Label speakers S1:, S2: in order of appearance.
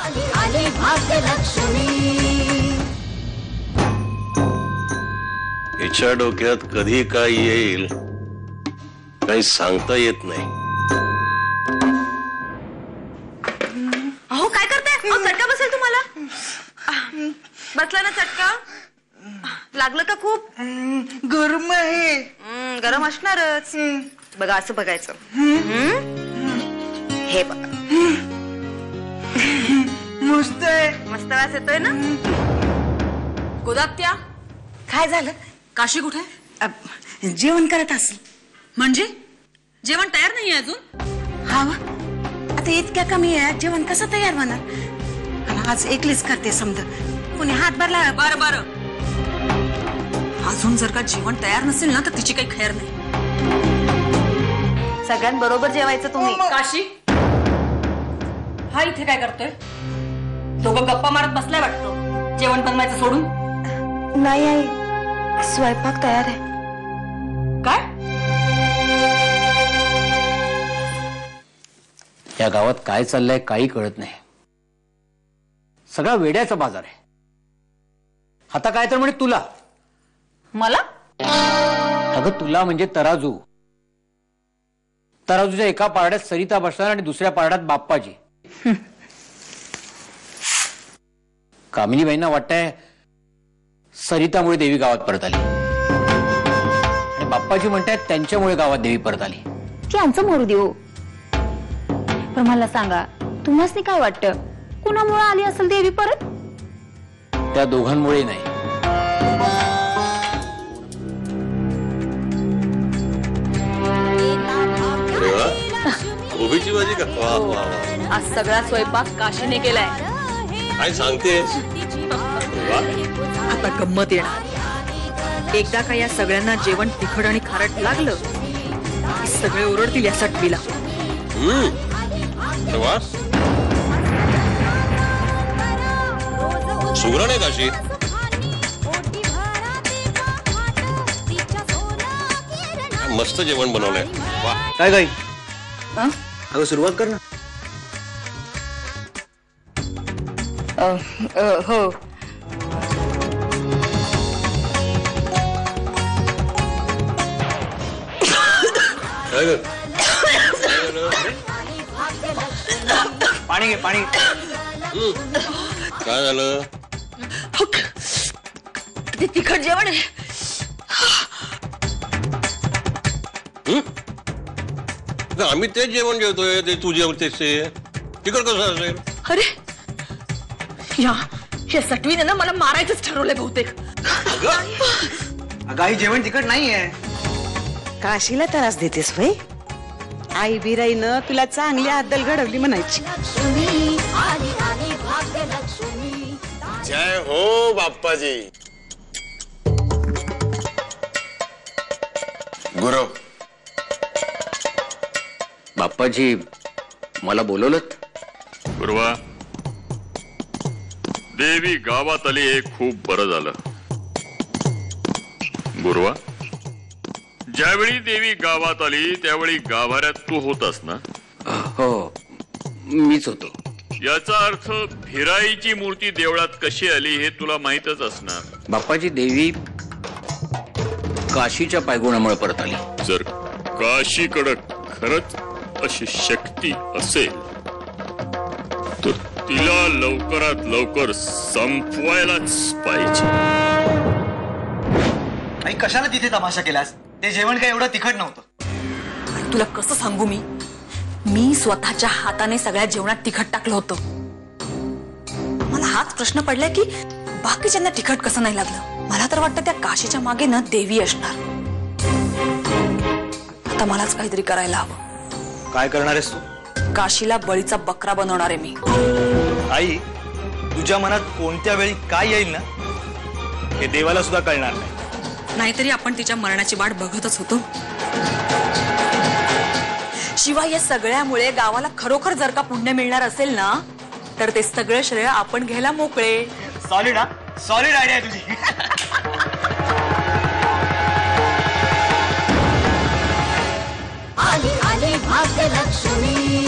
S1: आली भाग्यलक्ष्मी.
S2: हिच्या डोक्यात कधी काय येईल काही सांगता येत नाही.
S3: अहो काय करताय? चटका बसेल तुम्हाला. बसला ना चटका? लागलं का खूप?
S4: गरम आहे.
S3: गरम असणारच. बघा असं बघायचं. हे बघा
S4: मस्त आहे.
S3: मस्त वास येतोय ना.
S5: गोदात्या
S4: काय झालं?
S5: काशी कुठे?
S4: जेवण करत असेल.
S5: म्हणजे जेवण तयार नाही अजून?
S4: हा व. आता इतक्या कमी आहे जेवण कसं तयार होणार? मला आज एकलीच करते समजा. कोणी हातभार लावा.
S5: बरं बरं. अजून जर का जेवण तयार नसेल ना तर तिची काही खैर नाही.
S3: सगळ्यांबरोबर जेवायचं तुम्ही.
S5: काशी हा इथे काय करतोय? दोघं गप्पा मारत बसलाय वाटतं. जेवण बनवायचं सोडून.
S3: नाही आई, स्वयंपाक तयार आहे.
S5: काय?
S6: या गावात काय चाललंय काही कळत नाही. सगळा वेड्याचा बाजार आहे. आता काय तर म्हणे तुला.
S5: मला?
S6: अगं तुला म्हणजे तराजू. तराजूच्या एका पारड्यात सरिता बसणार आणि दुसऱ्या पारड्यात बाप्पाजी. कामिनीबाईंना वाटतंय सरितामुळे देवी गावात परत आली आणि बाप्पाजी म्हणतायत त्यांच्यामुळे गावात देवी परत आली.
S7: त्यांचं मोरू देऊ. पण मला सांगा तुम्हाला काय वाटतं कुणामुळे आली असेल देवी परत?
S6: त्या दोघांमुळे नाही.
S2: कोबीची भाजी का? वा वा वा.
S5: आज सगळा स्वयंपाक काशीने केलाय.
S2: काय सांगतेस?
S5: आता गंमत येणार. एकदा का या सगळ्यांना जेवण तिखट आणि खारट लागलं की सगळे ओरडतील या सटवीला.
S2: सुगरण आहे काशी. मस्त जेवण बनवलंय. वा.
S6: काय काही अगं सुरुवात कर ना.
S3: हो.
S6: पाणी घे पाणी.
S2: काय झालं?
S5: ते तिखट जेवण आहे.
S2: आम्ही तेच जेवण जेवतोय. ते तू जेवतेस ते तिखट कसं असेल?
S5: अरे या सटवीने ना मला मारायचंच ठरवलंय बहुतेक.
S6: अगं आई जेवण तिखट नाहीये.
S4: काशीला त्रास देतेस भाई. आई बिराईनं तुला चांगली अद्दल घडवली म्हणायची.
S1: आली भाग्यलक्ष्मी.
S2: जय हो बाप्पाजी. गुरव.
S6: बाप्पाजी मला बोलवलं.
S8: गुरुवा देवी गावात आली हे खूप बरं झालं. गुरुवा ज्यावेळी देवी गावात आली त्यावेळी गाभाऱ्यात तू होतास ना?
S6: हो मीच होतो.
S8: याचा अर्थ भिराईची मूर्ती देवळात कशी आली हे तुला माहीतच असणार.
S6: बाप्पाजी देवी काशीच्या पायगुणामुळे परत आली.
S8: जर काशीकडं खरंच अशी शक्ती असेल तर तिला लवकरात लवकर संपवायलाच पाहिजे.
S9: आई कशाला तिथे तमाशा केलास? ते जेवण काय एवढं तिखट नव्हतं.
S5: तुला कसं सांगू मी स्वतःच्या हाताने सगळ्या जेवणात तिखट टाकलं होतं. मला हाच प्रश्न पडलाय की बाकीच्यांना तिखट कसं नाही लागलं. मला तर वाटतं त्या काशीच्या मागे ना देवी असणार. आता मलाच काहीतरी करायला हवं.
S9: काय करणार आहेस तू?
S5: काशीला बळीचा बकरा बनवणार आहे मी.
S9: आई तुझ्या मनात कोणत्या वेळी काय येईल ना हे देवाला सुद्धा कळणार नाही.
S5: नाहीतरी आपण तिच्या मरणाची वाट बघतच होतो. शिवाय या सगळ्यामुळे गावाला खरोखर जर का पुण्य मिळणार असेल ना तर ते सगळं श्रेय आपण घ्यायला मोकळे.
S9: सॉलिड सॉलिड आयडिया आहे तुझी.
S1: आली भाग्यलक्ष्मी.